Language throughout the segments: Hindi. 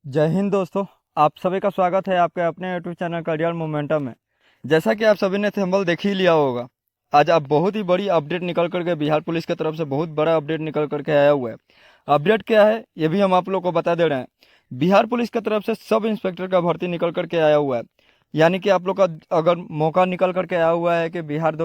जय हिंद दोस्तों। आप सभी का स्वागत है आपके अपने यूट्यूब चैनल करियर मोमेंटम में। जैसा कि आप सभी ने थंबनेल देख ही लिया होगा, आज आप बहुत ही बड़ी अपडेट निकल करके बिहार पुलिस की तरफ से बहुत बड़ा अपडेट निकल करके आया हुआ है। अपडेट क्या है ये भी हम आप लोग को बता दे रहे हैं। बिहार पुलिस की तरफ से सब इंस्पेक्टर का भर्ती निकल करके आया हुआ है। यानी कि आप लोग का अगर मौका निकल करके आया हुआ है कि बिहार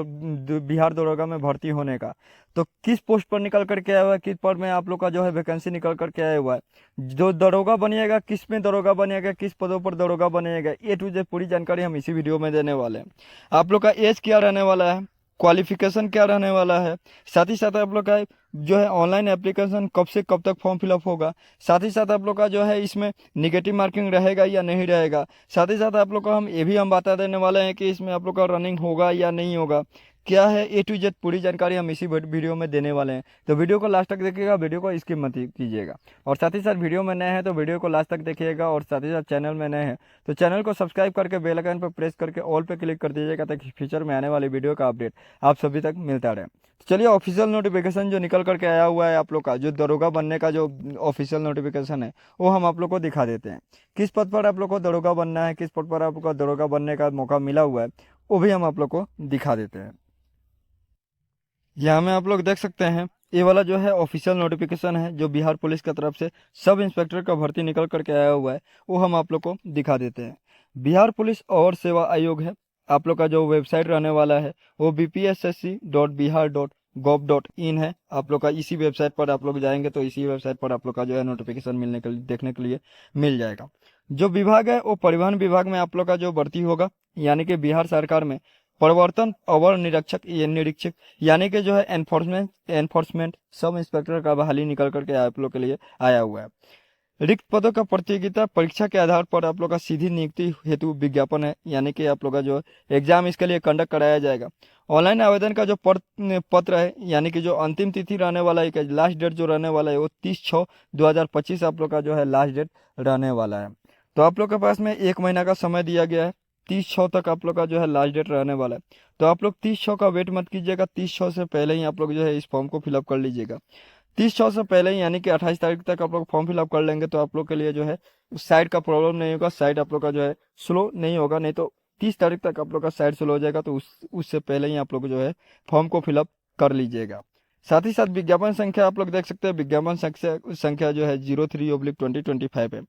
दरोगा में भर्ती होने का, तो किस पोस्ट पर निकल करके आया हुआ है, किस पर में आप लोग का जो है वैकेंसी निकल करके आया हुआ है, जो दरोगा बनिएगा, किस में दरोगा बनिएगा, किस पदों पर दरोगा बनिएगा, ए टू जेड पूरी जानकारी हम इसी वीडियो में देने वाले हैं। आप लोग का एज क्या रहने वाला है, क्वालिफिकेशन क्या रहने वाला है, साथ ही साथ आप लोग का जो है ऑनलाइन एप्लीकेशन कब से कब तक फॉर्म फिलअप होगा, साथ ही साथ आप लोग का जो है इसमें निगेटिव मार्किंग रहेगा या नहीं रहेगा, साथ ही साथ आप लोग को हम ये भी हम बता देने वाले हैं कि इसमें आप लोग का रनिंग होगा या नहीं होगा, क्या है ए टू जेड पूरी जानकारी हम इसी वीडियो में देने वाले हैं। तो वीडियो को लास्ट तक देखिएगा, वीडियो को स्किप मत कीजिएगा। और साथ ही साथ वीडियो में नए हैं तो वीडियो को लास्ट तक देखिएगा, और साथ ही साथ चैनल में नए हैं तो चैनल को सब्सक्राइब करके बेल आइकन पर प्रेस करके ऑल पे क्लिक कर दीजिएगा, ताकि फ्यूचर में आने वाली वीडियो का अपडेट आप सभी तक मिलता रहे। तो चलिए, ऑफिशियल नोटिफिकेशन जो निकल करके आया हुआ है आप लोग का, जो दरोगा बनने का जो ऑफिशियल नोटिफिकेशन है वो हम आप लोग को दिखा देते हैं। किस पद पर आप लोग को दरोगा बनना है, किस पद पर आप लोग को दरोगा बनने का मौका मिला हुआ है, वो भी हम आप लोग को दिखा देते हैं। यहाँ में आप लोग देख सकते हैं, ये वाला जो है ऑफिशियल नोटिफिकेशन है जो बिहार पुलिस की तरफ से सब इंस्पेक्टर का भर्ती निकल करके आया हुआ है, वो हम आप लोग को दिखा देते हैं। बिहार पुलिस और सेवा आयोग है, आप लोग का जो वेबसाइट रहने वाला है वो bpssc.bihar.gov.in है। आप लोग का इसी वेबसाइट पर आप लोग जाएंगे तो इसी वेबसाइट पर आप लोग का जो है नोटिफिकेशन मिलने के लिए देखने के लिए मिल जाएगा। जो विभाग है वो परिवहन विभाग में आप लोग का जो भर्ती होगा, यानी कि बिहार सरकार में प्रवर्तन अवर निरीक्षक निरीक्षक, यानी कि जो है एनफोर्समेंट सब इंस्पेक्टर का बहाली निकल करके आप लोग के लिए आया हुआ है। रिक्त पदों का प्रतियोगिता परीक्षा के आधार पर आप लोग का सीधी नियुक्ति हेतु विज्ञापन है, यानी कि आप लोग का जो एग्जाम इसके लिए कंडक्ट कराया जाएगा। ऑनलाइन आवेदन का जो पत्र है, यानी कि जो अंतिम तिथि रहने वाला है, लास्ट डेट जो रहने वाला है वो 30/6/2025 आप लोग का जो है लास्ट डेट रहने वाला है। तो आप लोग के पास में 1 महीना का समय दिया गया है। 30/6 तक आप लोग का जो है लास्ट डेट रहने वाला है। तो आप लोग 30/6 का वेट मत कीजिएगा, 30/6 से पहले ही आप लोग जो है इस फॉर्म को फिलअप कर लीजिएगा। 30/6 से पहले ही, यानी कि 28 तारीख तक आप लोग फॉर्म फिलअप कर लेंगे तो आप लोग के लिए जो है साइट का प्रॉब्लम नहीं होगा, साइट आप लोग का जो है स्लो नहीं होगा। नहीं तो 30 तारीख तक आप लोग का साइट स्लो हो जाएगा, तो उससे पहले ही आप लोग जो है फॉर्म को फिलअप कर लीजिएगा। साथ ही साथ विज्ञापन संख्या आप लोग देख सकते हैं, विज्ञापन संख्या जो है 03/2025 है।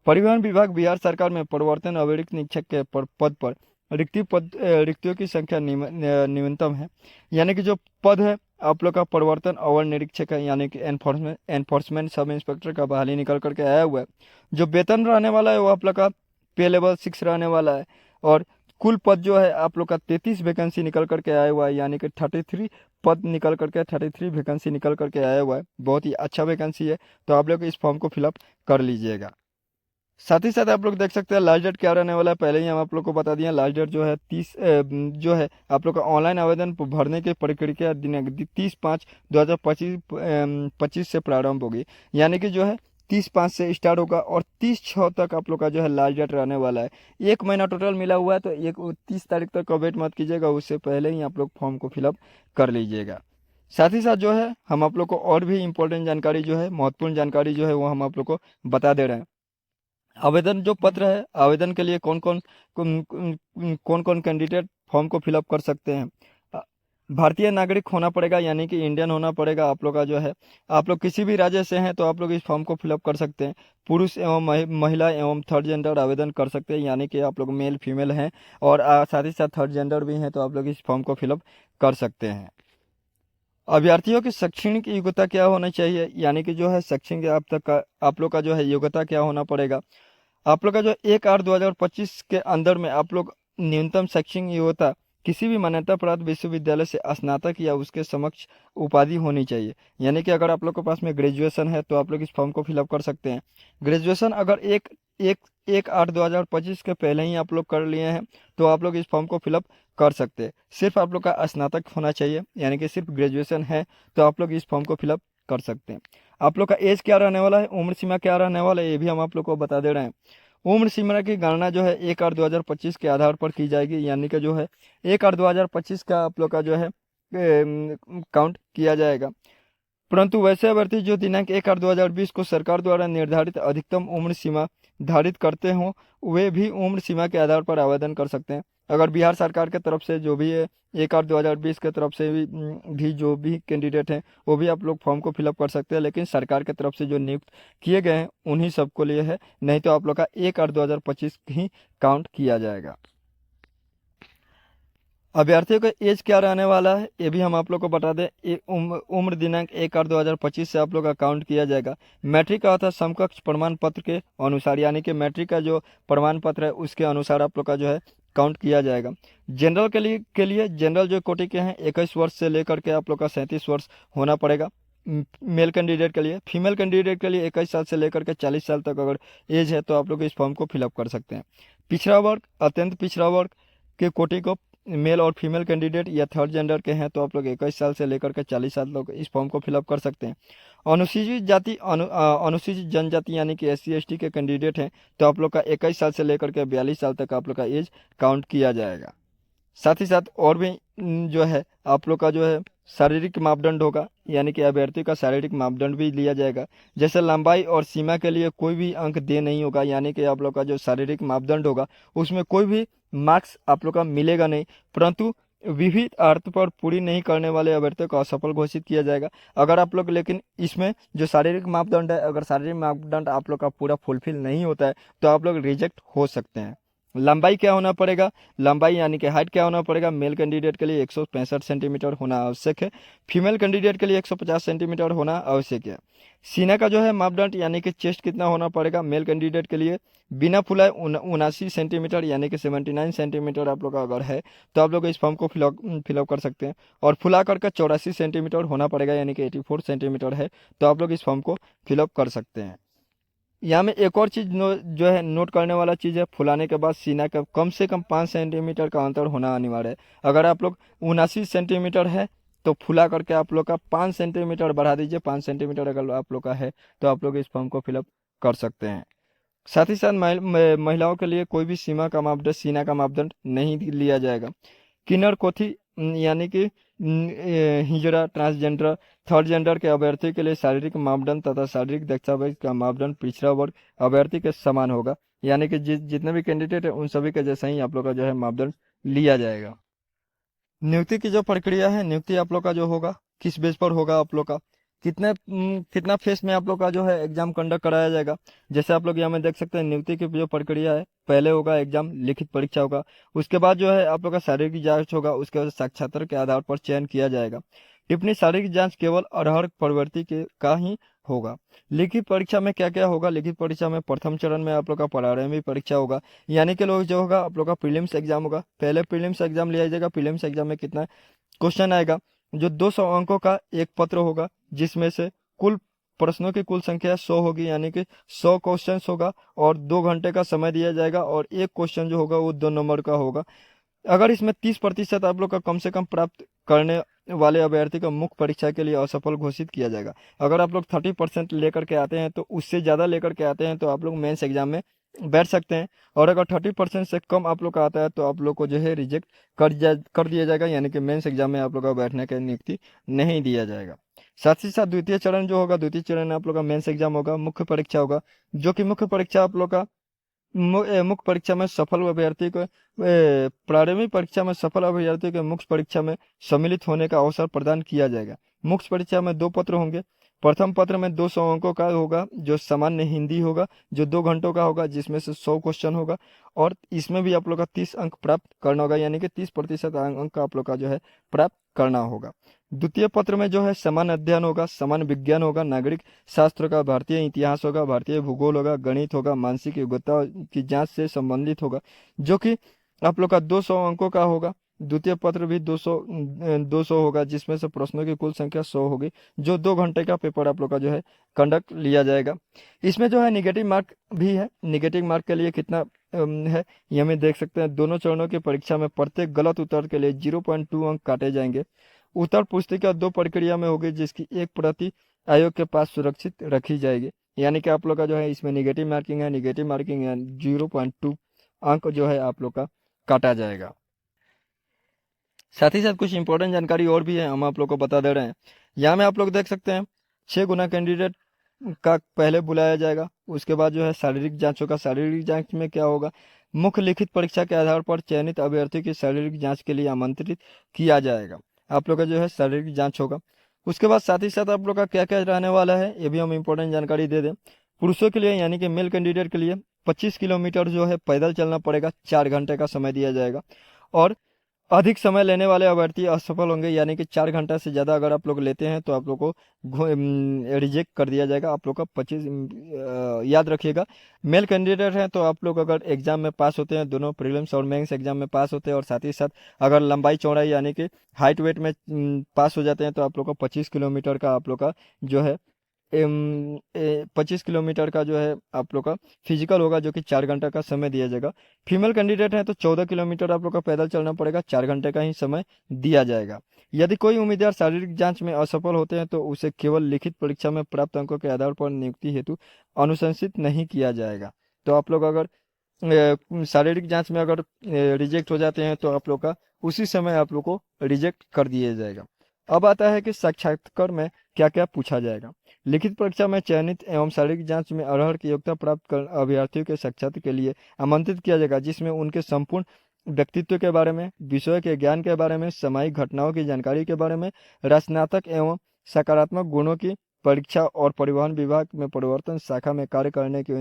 परिवहन विभाग बिहार सरकार में परिवर्तन अवैधिक निरीक्षक के पद पर रिक्तियों की संख्या न्यूनतम है। यानी कि जो पद है आप लोग का परिवर्तन अवर निरीक्षक है, यानी कि एनफोर्समेंट सब इंस्पेक्टर का बहाली निकल करके आया हुआ है। जो वेतन रहने वाला है वो आप लोग का पे लेवल 6 रहने वाला है। और कुल पद जो है आप लोग का 33 वैकेंसी निकल करके आया हुआ है, यानी कि 33 पद निकल करके 33 वैकेंसी निकल करके आया हुआ है। बहुत ही अच्छा वैकेंसी है, तो आप लोग इस फॉर्म को फिलअप कर लीजिएगा। साथ ही साथ आप लोग देख सकते हैं लास्ट डेट क्या रहने वाला है, पहले ही हम आप लोग को बता दिए। लास्ट डेट जो है 30 जो है आप लोग का ऑनलाइन आवेदन भरने की प्रक्रिया 30/5/2025 25 से प्रारंभ होगी। यानी कि जो है 30/5 से स्टार्ट होगा और 30/6 तक आप लोग का जो है लास्ट डेट रहने वाला है। 1 महीना टोटल मिला हुआ है, तो 30 तारीख तक का वेट मत कीजिएगा, उससे पहले ही आप लोग फॉर्म को फिलअप कर लीजिएगा। साथ ही साथ जो है हम आप लोग को और भी इम्पोर्टेंट जानकारी जो है, महत्वपूर्ण जानकारी जो है वो हम आप लोग को बता दे रहे हैं। आवेदन जो पत्र है, आवेदन के लिए कौन कौन कैंडिडेट फॉर्म को फिलअप कर सकते हैं। अ, भारतीय नागरिक होना पड़ेगा, यानी कि इंडियन होना पड़ेगा आप लोग का जो है। आप लोग किसी भी राज्य से हैं तो आप लोग इस फॉर्म को फिलअप कर सकते हैं। पुरुष एवं महिला एवं थर्ड जेंडर आवेदन कर सकते हैं, यानी कि आप लोग मेल फीमेल हैं और साथ ही साथ थर्ड जेंडर भी हैं, तो आप लोग इस फॉर्म को फिलअप कर सकते हैं। अभ्यर्थियों की शैक्षणिक योग्यता क्या होना चाहिए, यानी कि जो है शैक्षणिक आप तक का आप लोग का जो है योग्यता क्या होना पड़ेगा। आप लोग का जो 1/8/2025 के अंदर में आप लोग न्यूनतम शैक्षणिक योग्यता किसी भी मान्यता प्राप्त विश्वविद्यालय से स्नातक या उसके समक्ष उपाधि होनी चाहिए। यानी कि अगर आप लोग के पास में ग्रेजुएशन है तो आप लोग इस फॉर्म को फिलअप कर सकते हैं। ग्रेजुएशन अगर एक एक 1/8/2025 के पहले ही आप लोग कर लिए हैं तो आप लोग इस फॉर्म को फिलअप कर सकते हैं। सिर्फ आप लोग का स्नातक होना चाहिए, यानी कि सिर्फ ग्रेजुएशन है तो आप लोग इस फॉर्म को फिलअप कर सकते हैं। आप लोग का एज क्या रहने वाला है, उम्र सीमा क्या रहने वाला है, ये भी हम आप लोग को बता दे रहे हैं। उम्र सीमा की गणना जो है 1/8/2025 के आधार पर की जाएगी, यानी कि जो है 1/8/2025 का आप लोग का जो है काउंट किया जाएगा। परंतु वैसे अभ्यर्थी जो दिनांक 1/8/2020 को सरकार द्वारा निर्धारित अधिकतम उम्र सीमा धारित करते हों, वे भी उम्र सीमा के आधार पर आवेदन कर सकते हैं। अगर बिहार सरकार की तरफ से जो भी है 1/8/2020 की तरफ से भी जो भी कैंडिडेट हैं, वो भी आप लोग फॉर्म को फिलअप कर सकते हैं, लेकिन सरकार की तरफ से जो नियुक्त किए गए हैं उन्हीं सबको लिए है, नहीं तो आप लोग का 1/8/2025 ही काउंट किया जाएगा। अभ्यर्थियों का एज क्या रहने वाला है ये भी हम आप लोग को बता दें। उम्र दिनांक 1/8/2025 से आप लोग का काउंट किया जाएगा। मैट्रिक का अर्थात समकक्ष प्रमाण पत्र के अनुसार, यानी कि मैट्रिक का जो प्रमाण पत्र है उसके अनुसार आप लोग का जो है काउंट किया जाएगा। जनरल के लिए जनरल जो कोटि के हैं 21 वर्ष से लेकर के आप लोग का 37 वर्ष होना पड़ेगा मेल कैंडिडेट के लिए। फीमेल कैंडिडेट के लिए 21 साल से लेकर के 40 साल तक अगर एज है तो आप लोग इस फॉर्म को फिलअप कर सकते हैं। पिछड़ा वर्ग, अत्यंत पिछड़ा वर्ग के कोटि को मेल और फीमेल कैंडिडेट या थर्ड जेंडर के हैं तो आप लोग 21 साल से लेकर के 40 साल तक इस फॉर्म को फिलअप कर सकते हैं। अनुसूचित जाति अनुसूचित जनजाति यानी कि SC ST के कैंडिडेट हैं तो आप लोग का 21 साल से लेकर के 42 साल तक आप लोग का एज काउंट किया जाएगा। साथ ही साथ और भी जो है आप लोग का जो है शारीरिक मापदंड होगा, यानी कि अभ्यर्थी का शारीरिक मापदंड भी लिया जाएगा। जैसे लंबाई और सीमा के लिए कोई भी अंक दे नहीं होगा, यानी कि आप लोग का जो शारीरिक मापदंड होगा उसमें कोई भी मार्क्स आप लोग का मिलेगा नहीं, परंतु विविध अर्थ पर पूरी नहीं करने वाले अभ्यर्थियों को असफल घोषित किया जाएगा। अगर आप लोग लेकिन इसमें जो शारीरिक मापदंड है, अगर शारीरिक मापदंड आप लोग का पूरा फुलफिल नहीं होता है तो आप लोग रिजेक्ट हो सकते हैं। लंबाई क्या होना पड़ेगा, लंबाई यानी कि हाइट क्या होना पड़ेगा, मेल कैंडिडेट के लिए 165 सेंटीमीटर होना आवश्यक है, फीमेल कैंडिडेट के लिए 150 सेंटीमीटर होना आवश्यक है। सीना का जो है मापदंड यानी कि चेस्ट कितना होना पड़ेगा मेल कैंडिडेट के लिए, बिना फुलाए 79 सेंटीमीटर यानी कि 79 सेंटीमीटर आप लोग का अगर है तो आप लोग इस फॉर्म को फिलअप कर सकते हैं। और फुला करके 84 सेंटीमीटर होना पड़ेगा यानी कि 84 सेंटीमीटर है तो आप लोग इस फॉर्म को फिलअप कर सकते हैं। यहाँ में एक और चीज जो है नोट करने वाला चीज है, फुलाने के बाद सीना का कम से कम 5 सेंटीमीटर का अंतर होना अनिवार्य है। अगर आप लोग 79 सेंटीमीटर है तो फुला करके आप लोग का 5 सेंटीमीटर बढ़ा दीजिए, 5 सेंटीमीटर अगर आप लोग का है तो आप लोग इस फॉर्म को फिलअप कर सकते हैं। साथ ही साथ महिलाओं के लिए कोई भी सीमा का मापदंड सीना का मापदंड नहीं लिया जाएगा। किन्नर कोथी यानी कि हिजड़ा, ट्रांसजेंडर, थर्ड जेंडर के अभ्यर्थी के लिए शारीरिक मापदंड तथा शारीरिक दक्षता का मापदंड पिछड़ा वर्ग अभ्यर्थी के समान होगा, यानी कि जितने भी कैंडिडेट है उन सभी के जैसा ही आप लोग का जो है मापदंड लिया जाएगा। नियुक्ति की जो प्रक्रिया है, नियुक्ति आप लोग का जो होगा किस बेस पर होगा, आप लोग का कितना फेस में आप लोग का जो है एग्जाम कंडक्ट कराया जाएगा। जैसे आप लोग यहाँ में देख सकते हैं नियुक्ति की जो प्रक्रिया है, पहले होगा एग्जाम, लिखित परीक्षा होगा, उसके बाद जो है आप लोग का शारीरिक जांच होगा, उसके बाद साक्षात्कार के आधार पर चयन किया जाएगा। टिप्पणी शारीरिक जांच केवल अरहर प्रवृत्ति के का ही होगा। लिखित परीक्षा में क्या क्या होगा, लिखित परीक्षा में प्रथम चरण में आप लोग का प्रारंभिक परीक्षा होगा, यानी कि लोग जो होगा आप लोग का प्रीलिम्स एग्जाम होगा। पहले प्रीलिम्स एग्जाम लिया जाएगा, प्रीलिम्स एग्जाम में कितना क्वेश्चन आएगा, जो 200 अंकों का एक पत्र होगा, जिसमें से कुल प्रश्नों की कुल संख्या 100 होगी, यानी कि 100 क्वेश्चन होगा और 2 घंटे का समय दिया जाएगा और एक क्वेश्चन जो होगा वो 2 नंबर का होगा। अगर इसमें 30% आप लोग का कम से कम प्राप्त करने वाले अभ्यर्थी को मुख्य परीक्षा के लिए असफल घोषित किया जाएगा। अगर आप लोग 30% लेकर के आते हैं तो उससे ज़्यादा लेकर के आते हैं तो आप लोग मेंस एग्जाम में बैठ सकते हैं, और अगर 30% से कम आप लोग का आता है तो आप लोग को जो है रिजेक्ट कर दिया जाएगा, यानी कि मेंस एग्जाम में आप लोग का बैठने का नियुक्ति नहीं दिया जाएगा। साथ ही साथ द्वितीय चरण जो होगा, द्वितीय चरण में आप लोग का मेंस एग्जाम होगा, मुख्य परीक्षा होगा, जो कि मुख्य परीक्षा आप लोग का मुख्य परीक्षा में सफल अभ्यर्थी को प्रारंभिक परीक्षा में सफल अभ्यर्थी को मुख्य परीक्षा में सम्मिलित होने का अवसर प्रदान किया जाएगा। मुख्य परीक्षा में 2 पत्र होंगे। प्रथम पत्र में 200 अंकों का होगा, जो सामान्य हिंदी होगा, जो 2 घंटों का होगा, जिसमें से 100 क्वेश्चन होगा, और इसमें भी आप लोग का 30 अंक प्राप्त करना होगा, यानी कि 30% अंक का आप लोग का जो है प्राप्त करना होगा। द्वितीय पत्र में जो है सामान्य अध्ययन होगा, सामान्य विज्ञान होगा, नागरिक शास्त्र का, भारतीय इतिहास होगा, भारतीय भूगोल होगा, गणित होगा, मानसिक योग्यता की जांच से संबंधित होगा, जो कि आप लोग का 200 अंकों का होगा। द्वितीय पत्र भी 200 होगा, जिसमें से प्रश्नों की कुल संख्या 100 होगी, जो 2 घंटे का पेपर आप लोग का जो है कंडक्ट लिया जाएगा। इसमें जो है निगेटिव मार्क भी है। निगेटिव मार्क के लिए कितना है ये हमें देख सकते हैं। दोनों चरणों की परीक्षा में प्रत्येक गलत उत्तर के लिए 0.2 अंक काटे जाएंगे। उत्तर पुस्तिका 2 प्रक्रिया में होगी, जिसकी एक प्रति आयोग के पास सुरक्षित रखी जाएगी, यानी कि आप लोग का जो है इसमें निगेटिव मार्किंग है, 0.2 अंक जो है आप लोग का काटा जाएगा। साथ ही साथ कुछ इंपॉर्टेंट जानकारी और भी है, हम आप लोग को बता दे रहे हैं। यहाँ में आप लोग देख सकते हैं 6 गुना कैंडिडेट का पहले बुलाया जाएगा। उसके बाद जो है शारीरिक जांच होगा। शारीरिक जांच में क्या होगा, मुख्य लिखित परीक्षा के आधार पर चयनित अभ्यर्थी की शारीरिक जांच के लिए आमंत्रित किया जाएगा। आप लोग का जो है शारीरिक जांच होगा। उसके बाद साथ ही साथ आप लोग का क्या क्या रहने वाला है ये भी हम इम्पोर्टेंट जानकारी दे दें। पुरुषों के लिए यानी कि मेल कैंडिडेट के लिए 25 किलोमीटर जो है पैदल चलना पड़ेगा, 4 घंटे का समय दिया जाएगा। और अधिक समय लेने वाले अभ्यर्थी असफल होंगे, यानी कि 4 घंटा से ज़्यादा अगर आप लोग लेते हैं तो आप लोग को रिजेक्ट कर दिया जाएगा। आप लोग का 25 याद रखिएगा। मेल कैंडिडेट हैं तो आप लोग अगर एग्जाम में पास होते हैं, दोनों प्रीलिम्स और मेंस एग्जाम में पास होते हैं, और साथ ही साथ अगर लंबाई चौड़ाई यानी कि हाइट वेट में पास हो जाते हैं तो आप लोग का 25 किलोमीटर का आप लोग का जो है 25 किलोमीटर का जो है आप लोग का फिजिकल होगा, जो कि 4 घंटा का समय दिया जाएगा। फीमेल कैंडिडेट है तो 14 किलोमीटर आप लोग का पैदल चलना पड़ेगा, 4 घंटे का ही समय दिया जाएगा। यदि कोई उम्मीदवार शारीरिक जांच में असफल होते हैं तो उसे केवल लिखित परीक्षा में प्राप्त अंकों के आधार पर नियुक्ति हेतु अनुशंसित नहीं किया जाएगा। तो आप लोग अगर शारीरिक जांच में अगर रिजेक्ट हो जाते हैं तो आप लोग का उसी समय आप लोग को रिजेक्ट कर दिया जाएगा। अब आता है कि साक्षात्कार में क्या क्या पूछा जाएगा। लिखित परीक्षा में चयनित एवं शारीरिक जांच में अरहर की योग्यता प्राप्त कर अभ्यर्थियों के साक्षात्कार के लिए आमंत्रित किया जाएगा, जिसमें उनके संपूर्ण व्यक्तित्व के बारे में, विषय के ज्ञान के बारे में, सामायिक घटनाओं की जानकारी के बारे में, रचनात्मक एवं सकारात्मक गुणों की परीक्षा और परिवहन विभाग में परिवर्तन शाखा में कार्य करने की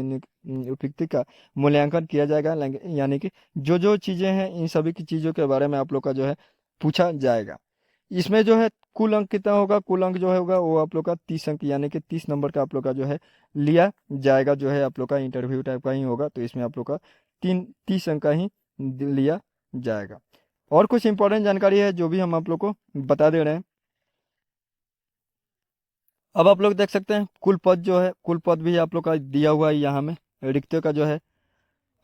उपयुक्ति का मूल्यांकन किया जाएगा। यानी कि जो जो चीजें हैं इन सभी की चीजों के बारे में आप लोग का जो है पूछा जाएगा। इसमें जो है कुल अंक कितना होगा, कुल अंक जो है होगा वो आप लोग का 30 अंक यानी कि 30 नंबर का आप लोग का जो है लिया जाएगा। जो है आप लोग का इंटरव्यू टाइप का ही होगा, तो इसमें आप लोग का 30 अंक का ही लिया जाएगा। और कुछ इंपॉर्टेंट जानकारी है जो भी हम आप लोग को बता दे रहे हैं। अब आप लोग देख सकते हैं कुल पद जो है, कुल पद भी आप लोग का दिया हुआ है यहाँ में। रिक्तियों का जो है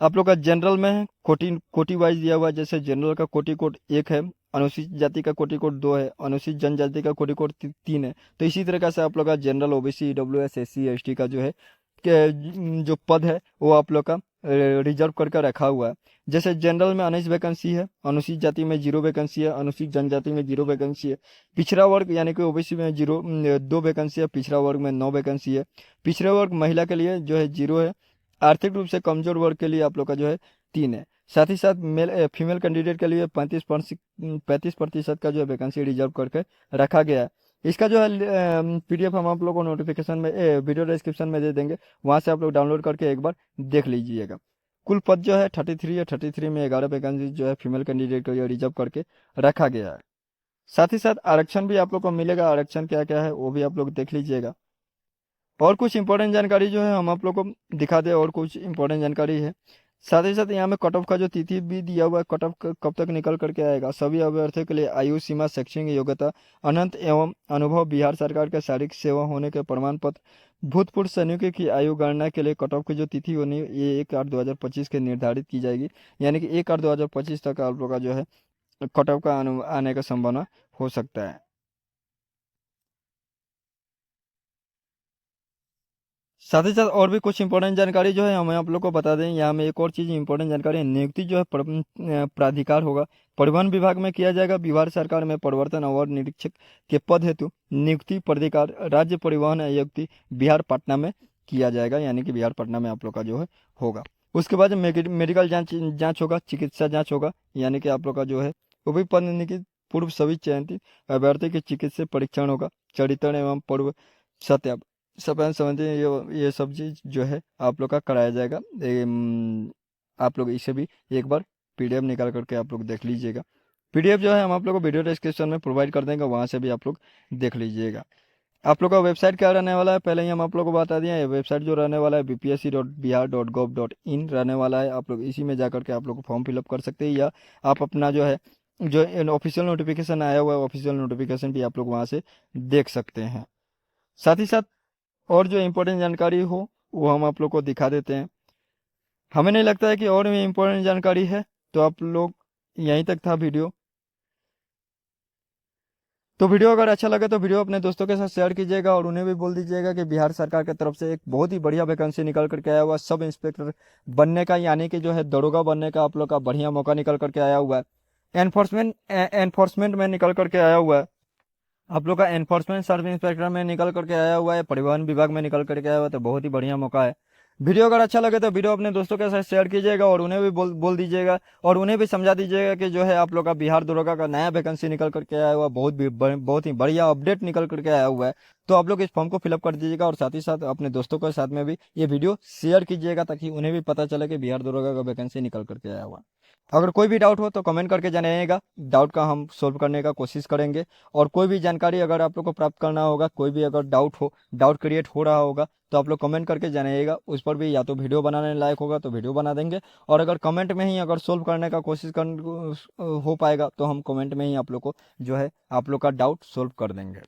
आप लोग का जनरल में है, कोटि कोटि वाइज दिया हुआ है। जैसे जनरल का कोटि कोड 1 है, अनुसूचित जाति का कोटि कोड 2 है, अनुसूचित जनजाति का कोटि कोड 3 है। तो इसी तरीके से आप लोग का general, OBC, EWS, SC, ST का जो है जो पद है वो आप लोग का रिजर्व करके रखा हुआ है। जैसे जनरल में 19 वैकेंसी है, अनुसूचित जाति में 0 वैकेंसी है, अनुसूचित जनजाति में 0 वैकेंसी है, पिछड़ा वर्ग यानी कि ओबीसी में 2 वैकेंसी है, पिछड़ा वर्ग में 9 वैकेंसी है, पिछड़े वर्ग महिला के लिए जो है 0 है, आर्थिक रूप से कमजोर वर्ग के लिए आप लोग का जो है 3 है। साथ ही साथ फीमेल कैंडिडेट के लिए 35% का जो है वैकेंसी रिजर्व करके रखा गया है। इसका जो है पीडीएफ हम आप लोग को नोटिफिकेशन में वीडियो डिस्क्रिप्शन में दे देंगे, वहां से आप लोग डाउनलोड करके एक बार देख लीजिएगा। कुल पद जो है 33 है, 33 में 11 वैकेंसी जो है फीमेल कैंडिडेट के लिए रिजर्व करके रखा गया है। साथ ही साथ आरक्षण भी आप लोग को मिलेगा, आरक्षण क्या क्या है वो भी आप लोग देख लीजिएगा। और कुछ इंपॉर्टेंट जानकारी जो है हम आप लोग को दिखा दे, और कुछ इंपॉर्टेंट जानकारी है। साथ ही साथ यहाँ में कट ऑफ का जो तिथि भी दिया हुआ है, कट ऑफ कब तक निकल करके आएगा। सभी अभ्यर्थियों के लिए आयु सीमा, शैक्षणिक योग्यता, अनंत एवं अनुभव, बिहार सरकार के शारीरिक सेवा होने के प्रमाण पत्र, भूतपूर्व सैनिकों की आयु गणना के लिए कट ऑफ की जो तिथि होनी है ये 1/8/2025 के निर्धारित की जाएगी। यानी कि 1/8/2025 तक आप लोग का जो है कट ऑफ का आने का संभावना हो सकता है। साथ ही साथ और भी कुछ इंपॉर्टेंट जानकारी जो है हम आप लोग को बता दें। यहाँ में एक और चीज इंपॉर्टेंट जानकारी है, नियुक्ति जो है प्राधिकार होगा परिवहन विभाग में किया जाएगा। बिहार सरकार में परिवर्तन और निरीक्षक के पद हेतु नियुक्ति प्राधिकार राज्य परिवहन आयुक्त बिहार पटना में किया जाएगा, यानी कि बिहार पटना में आप लोग का जो है होगा। उसके बाद मेडिकल जांच जांच होगा, चिकित्सा जांच होगा, यानी कि आप लोग का जो है वो भी पद निश्चित पूर्व सभी चयनित अभ्यर्थी के चिकित्सा परीक्षण होगा, चरित्र एवं पूर्व सत्या सफाई संबंधी ये सब चीज जो है आप लोग का कराया जाएगा। आप लोग इसे भी एक बार पीडीएफ निकाल करके आप लोग देख लीजिएगा। पीडीएफ जो है हम आप लोग को वीडियो डिस्क्रिप्शन में प्रोवाइड कर देंगे, वहां से भी आप लोग देख लीजिएगा। आप लोग का वेबसाइट क्या रहने वाला है पहले ही हम आप लोग को बता दिए। ये वेबसाइट जो रहने वाला है bpsc.bihar.gov.in रहने वाला है। आप लोग इसी में जाकर के आप लोग फॉर्म फिलअप कर सकते हैं, या आप अपना जो है जो ऑफिशियल नोटिफिकेशन आया हुआ है ऑफिशियल नोटिफिकेशन भी आप लोग वहां से देख सकते हैं। साथ ही साथ और जो इम्पोर्टेंट जानकारी हो वो हम आप लोग को दिखा देते हैं। हमें नहीं लगता है कि और भी इम्पोर्टेंट जानकारी है, तो आप लोग यहीं तक था वीडियो। तो वीडियो अगर अच्छा लगे तो वीडियो अपने दोस्तों के साथ शेयर कीजिएगा, और उन्हें भी बोल दीजिएगा कि बिहार सरकार की तरफ से एक बहुत ही बढ़िया वैकेंसी निकल करके आया हुआ है सब इंस्पेक्टर बनने का, यानी कि जो है दरोगा बनने का आप लोग का बढ़िया मौका निकल करके आया हुआ है। एनफोर्समेंट में निकल करके आया हुआ है। आप लोग का एनफोर्समेंट सब इंस्पेक्टर में निकल करके आया हुआ है, परिवहन विभाग में निकल करके आया हुआ है, तो बहुत ही बढ़िया मौका है। वीडियो अगर अच्छा लगे तो वीडियो अपने दोस्तों के साथ शेयर कीजिएगा और उन्हें भी बोल दीजिएगा और उन्हें भी समझा दीजिएगा कि जो है आप लोग का बिहार दरोगा का नया वैकेंसी निकल करके आया हुआ, बहुत ही बढ़िया अपडेट निकल करके आया हुआ है। तो आप लोग इस फॉर्म को फिलअप कर दीजिएगा और साथ ही साथ अपने दोस्तों के साथ में भी ये वीडियो शेयर कीजिएगा ताकि उन्हें भी पता चले कि बिहार दरोगा का वैकेंसी निकल करके आया हुआ है। अगर कोई भी डाउट हो तो कमेंट करके जानिएगा, डाउट का हम सोल्व करने का कोशिश करेंगे। और कोई भी जानकारी अगर आप लोग को प्राप्त करना होगा, कोई भी अगर डाउट क्रिएट हो रहा होगा तो आप लोग कमेंट करके जानिएगा, उस पर भी या तो वीडियो बनाने लायक होगा तो वीडियो बना देंगे, और अगर कमेंट में ही अगर सोल्व करने का कोशिश कर हो पाएगा तो हम कमेंट में ही आप लोग को जो है आप लोग का डाउट सोल्व कर देंगे।